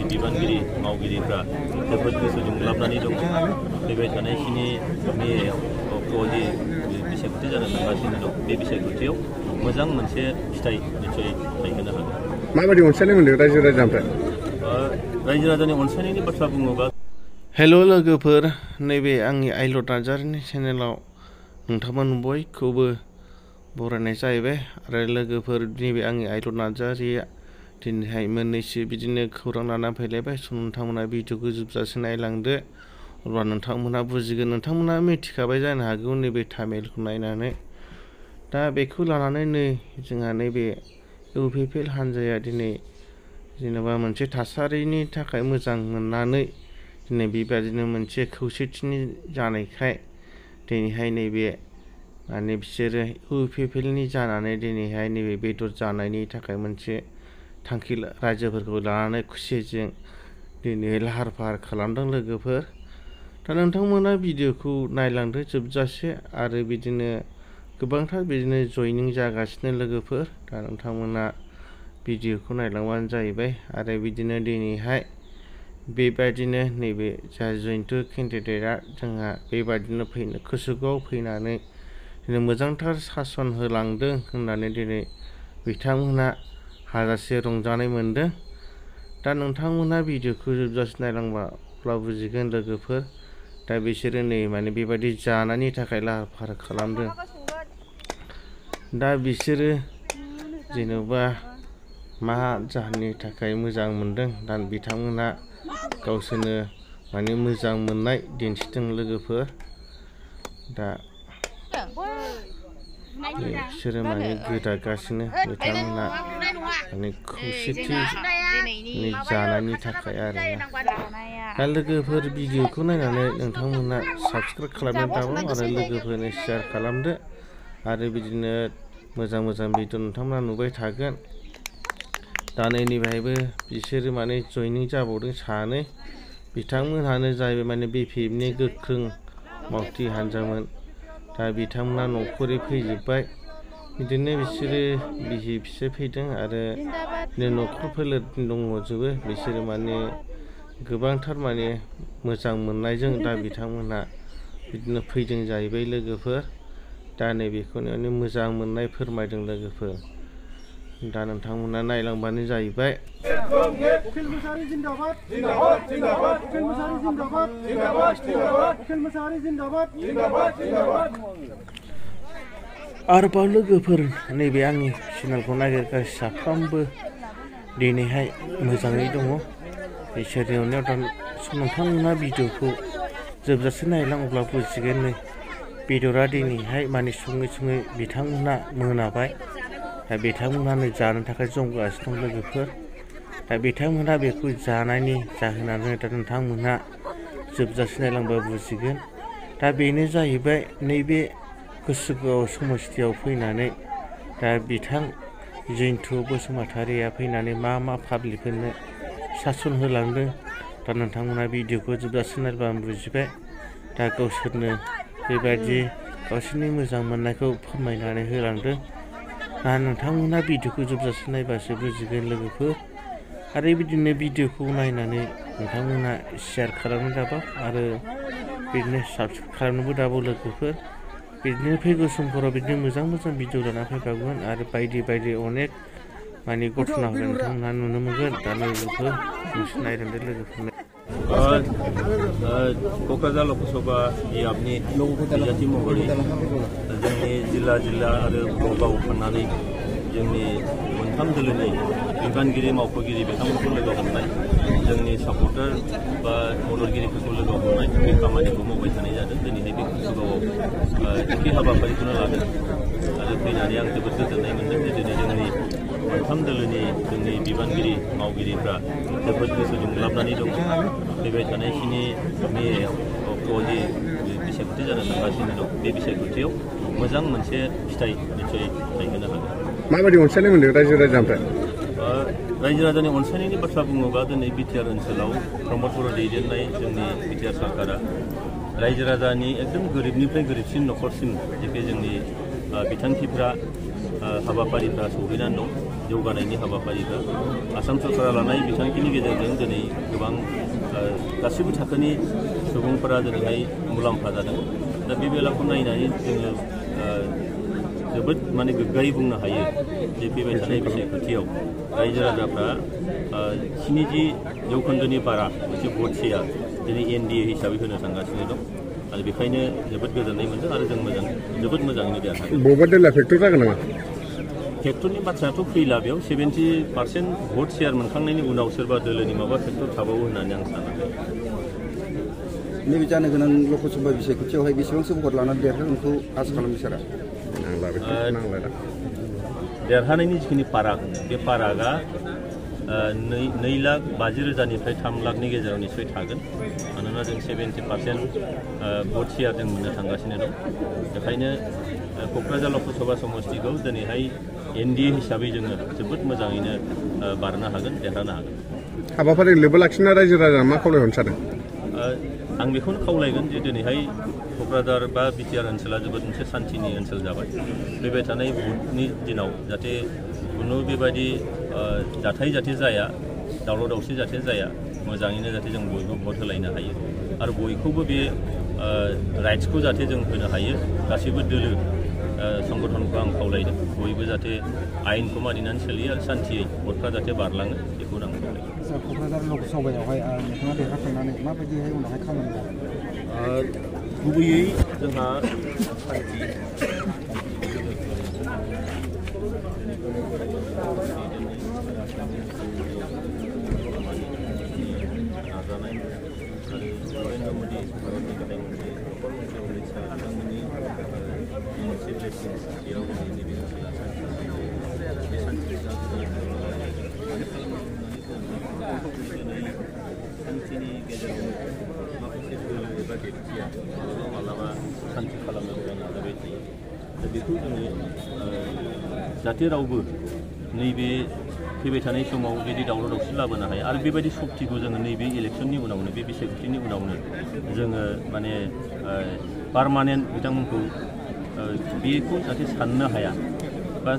जोंनि बिबानगिरि मावगिरिफ्रा जोबोद गोसो दुंग्लाबनानै दङ। फैबाय थानाय खिनि मेयाव अक्ट'आवदि बिसायख'थि जानो थांगासिनो दं बे बिसायख'थियाव मोजां मोनसे फिथाइ निस्सय थायहोनो हागोन। माबायदि अनसायनाय मोनदों रायजो राजानिफ्राय? रायजो राजानि अनसायनायनि बाथ्रा बुङोबा हेल' लोगोफोर, नैबे आंनि आइलट नार्जारिनि चेनेलाव नोंथांमोन बयखौबो बरायनाय जाहैबाय। आरो लोगोफोर, नैबे आंनि आइलट नार्जारिया दिनैहाय मोननैसो बिदिनो खौरां लाना फैलायबाय। नोंथांमोना भिडिअखौ जोबजासे नायलांदो, अब्ला नोंथांमोना बुजिगोन। नोंथांमोना मिथिखाबाय जानो हागौ नैबे थामिलखौ नायनानै। दा बेखौ लानानै जोंहा नैबे इउपिपिएल हान्जाया दिनै जेनेबा मोनसे थासारिनि थाखाय मोजां मोननानै दिनै बेबादिनो मोनसे खौसेथिनि जानायखाय दिनैहाय नैबे माने बिसोरो इउपिपिएलनि जानानै दिनैहाय नैबे बेदर जानायनि थाखाय मोनसे थांखि रायजोफोरखौ लानानै खुसिजों दिनै लाहार फाहार खालामदों लोगोफोर। दा नोंथांमोना भिडिअखौ नायलांदो जोबजासे, आरो बिदिनो गोबांथार बिदिनो जयनिं जागासिनो लोगोफोर। दा नोंथांमोना भिडिअखौ नायलांबानो जाहैबाय। आरो बिदिनो दिनैहाय बेबायदिनो नैबे जा जयन्त केन्डिडेटआ जोंहा बेबायदिनो गोसोआव फैनानै दिनै मोजांथार सासन होलांदों होननानै दिनै बिथांमोनहा हाजासे रंजानाय मोनदों। दा नोंथांमोना भिडिअखौ जोबजासे नायलांबा अब्ला बुजिगोन लोगोफोर। दा बिसोरो नै माने बेबायदि जानायनि थाखाय लाहार फाहार खालामदों। दा बिसोरो जेनेबा मा जाहोननि थाखाय मोजां मोनदों, दा बिथांमोना गावसोरनो माने मोजां मोननाय दिन्थिदों लोगोफोर। दा बिसोरो माने गोदागासिनो बिथांमोना माने खौसेथि जानायनि थाखाय आरो। दा लोगोफोर, भिडिअखौ नायनानै नोंथांमोना साबसक्राइब खालामनो दाबाव, आरो लोगोफोरनो शेयार खालामदो। आरो बिदिनो मोजां मोजां भिडिअ नोंथांमोना नुबाय थागोन। दा नैनिफ्रायबो बिसोरो माने जयनिं जाबावदों सानै। बिथांमोनहानो जाहैबाय माने बिपिएफनि गोख्रों मावथि हान्जामोन। दा बिथांमोना न'खरै फैजोब्बाय। बिदिनो बिसोरो बिसि फिसाय फैदों, आरो न'खर फोलेर दंजोबो। बिसोरो माने गोबांथार माने मोजां मोननायजों दा बिथांमोनहा बिदिनो फैदों जाहैबाय लोगोफोर। दा नैबेखौनो माने मोजां मोननाय फोरमायदों लोगोफोर। दा नोंथांमोना नायलांबानो जाहैबाय। आरोबाव लोगोफोर, नैबे आंनि चेनेलखौ नागिरगासिनो साफ्रोमबो दिनैहाय मोजाङै दङ। इसोरनि अननायाव दा नोंथांमोना भिडिअखौ जोबजासे नायलां, अब्ला बुजिगोन। नै बेदरा दिनैहाय माने सङै बिथांमोना मोनाबाय। दा बिथांमोना नै जानो थाखाय जमगासिनो दं लोगोफोर। दा बिथांमोना बेखौ जानायनि जाहोनानो दा नोंथांमोना जोबजासे नायलांबा बुजिगोन। दा बेनो जाहैबाय नैबे गोसोगाव समस्थियाव फैनानै दा बिथां जयन्त बसुमतारिया फैनानै मा पाब्लिकफोरनो सासन होलांदों। दा नोंथांमोना भिडिअखौ जोबजासे नायबानो बुजिबाय। दा गावसोरनो बेबायदि गावसोरनि मोजां मोननायखौ फोरमायनानै होलांदों। दा नोंथांमोना भिडिअखौ जोबजासे नायबासो बुजिगोन लोगोफोर। आरो बिदिनो भिडिअखौ नायनानै नोंथांमोना शेयार खालामनो दाबाव, आरो बिदिनो साबसक्राइब खालामनोबो दाबाव लोगोफोर। बिदिनो फैगौ समफोराव बिदिनो मोजां भिडिअ लाना फैबावगोन, आरो बायदि अनेक माने घटनाफोर नोंथांमोनहा नुनो मोनगोन। दा लोगोफोर, नोंसोर नायलांदो लोगोफोर। क'क्राझार लकसभा बियाबनि बिजाथि महरै जोंनि जिल्ला आरो गाव थांनानै जोंनि मोनथाम दोलोनि बिबानगिरि मावख'गिरि बिथांमोनखौ लोगो हमनाय, जोंनि सापर्टार बा मददगिरिफोरखौ लोगो हमनाय, बे खामानिखौ मावबाय थानाय जादों। दिनैहाय बे कुसुगावआव एखे हाबाफारिखौनो लादों, आरो फैनानै आं जोबोद गोजोननाय मोनदों जे दिनै जोंनि मोनथाम दोलोनि जोंनि बिबानगिरि मावगिरिफ्रा जोबोद गोसो दुंग्लाबनानै दङ। फैबाय थानाय खिनि मेयाव अक्ट'आवदि बिसायख'थि जानो थांगासिनो दं बे बिसायख'थियाव मोजां मोनसे फिथाइ निस्सय थायहोनो हागोन। माबायदि अनसायनाय मोनदों रायजो राजानिफ्राय? रायजो राजानि अनसायनायनि बाथ्रा बुङोबा दिनै बिटिआर ओनसोलाव प्रमद बर' दैदेननाय जोंनि बिटिआर सरकारा रायजो राजानि एकदम गोरिबनिफ्राय गोरिबसिन न'खरसिम जेखि जोंनि बिथांखिफ्रा हाबाफारिफ्रा सौहैनानै दं। जौगानायनि हाबाफारिखौ आसाम सरकारा लानाय बिथांखिनि गेजेरजों दिनै गोबां गासैबो थाखोनि सुबुंफोरा दिनैहाय मुलाम्फा जादों दा बे बेलाखौ नायनानै जोङो जोबोद माने गोग्गायै बुंनो हायो जे फैबाय थानाय बिसायख'थियाव रायजो राजाफ्रा 70% बारा मोनसे भट शेयार दिनै NDA हिसाबै होनो थांगासिनो दं आरो बेखायनो जोबोद गोजोननाय मोनदों आरो जों जोबोद मोजाङैनो देरहादों। बबेबा दोला फेक्टर जागोन नामा? फेक्टरनि बाथ्रायाथ' फैला बेयाव 70% भट शेयार मोनखांनायनि उनाव सोरबा दोलोनि माबा फेक्टर थाबावो होननानै आं सानाखै। नैबे जानो गोनां लकसभा बिसायख'थियावहाय बेसेबांसो भट लानानै देरहागोनखौ आसा खालामो सारा? देरहानायनि जिखिनि फाराग बे फारागा 2,50,000निफ्राय 3,00,000नि गेजेराव निश्चय थागोन मानोना जों 70% भट शेयार जों मोननो थांगासिनो दं बेखायनो क'क्राझार लकसभा समष्टिखौ दिनैहाय NDA हिसाबै जोङो जोबोद मोजाङैनो बारनो हागोन देरहानो हागोन। हाबाफारि लोब्बा लाखिना रायजो राजा मा खावलायहरनो सानदों? आं बेखौनो खावलायगोन जे दिनैहाय क'क्राझार बा BTR ओनसोला जोबोद मोनसे सान्थिनि ओनसोल जाबाय फैबाय थानाय भटनि दिनाव जाहाथे खुनु बेबायदि जाथाय जाया दावराव दावसि जाथाय जाया मोजाङैनो जाहाथे जों बयबो भट होलायनो हायो आरो बयखौबो बे राइट्सखौ जाहाथे जों होनो हायो गासैबो दोलो संगठनखौ आं खावलायदों बयबो जाहाथे आयेनखौ मानिनानै सोलियो आरो सान्थियै भटफ्रा जाहाथे बारलाङो बेखौनो आं खावलायदों। क'क्राझार लकसभायावहाय नोंथाङा देरहाखांनानै माबायदिहाय उनावहाय खामानि मावो? गुबैयै जोंहा सान्थि नाजानाय आरो नरेन्द्र मदि भारतनि गाहाय मन्थ्रि डक्टर अमित शाह बिथांमोननि मोनसे ब्लेसिं बेयाव नैबे ओनसोला सान्थि बे सान्थिनि गेजेराव माखासे दोलो एबा बेक्तिया मालाबा सान्थि खालामनो गोनां नाजाबाय थायो दा बेखौ जोङो जाहाथे रावबो नैबे फैबाय थानाय समाव बिदि दावराव दावसि लाबोनो हाया आरो बेबायदि सक्तिखौ जोङो नैबे इलेक्सननि उनावनो बे बिसायख'थिनि उनावनो जोङो माने पार्मानेन्ट बिथांमोनखौ बेखौ जाहाथे साननो हाया बा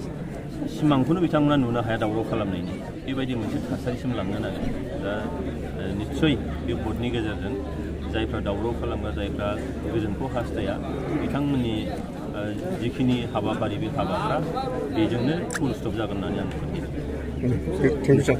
सिमांखौनो बिथांमोना नुनो हाया दावराव खालामनायनि बेबायदि मोनसे थासारिसिम लांनो नागिरो दा निस्सय बे भटनि गेजेरजों जायफ्रा दावराव खालामग्रा जायफ्रा गोजोनखौ हास्थाया बिथांमोननि जिखिनि हाबाफारि बे हाबाफ्रा बेजोंनो फुल स्टप जागोन होननानै आं फोथायो।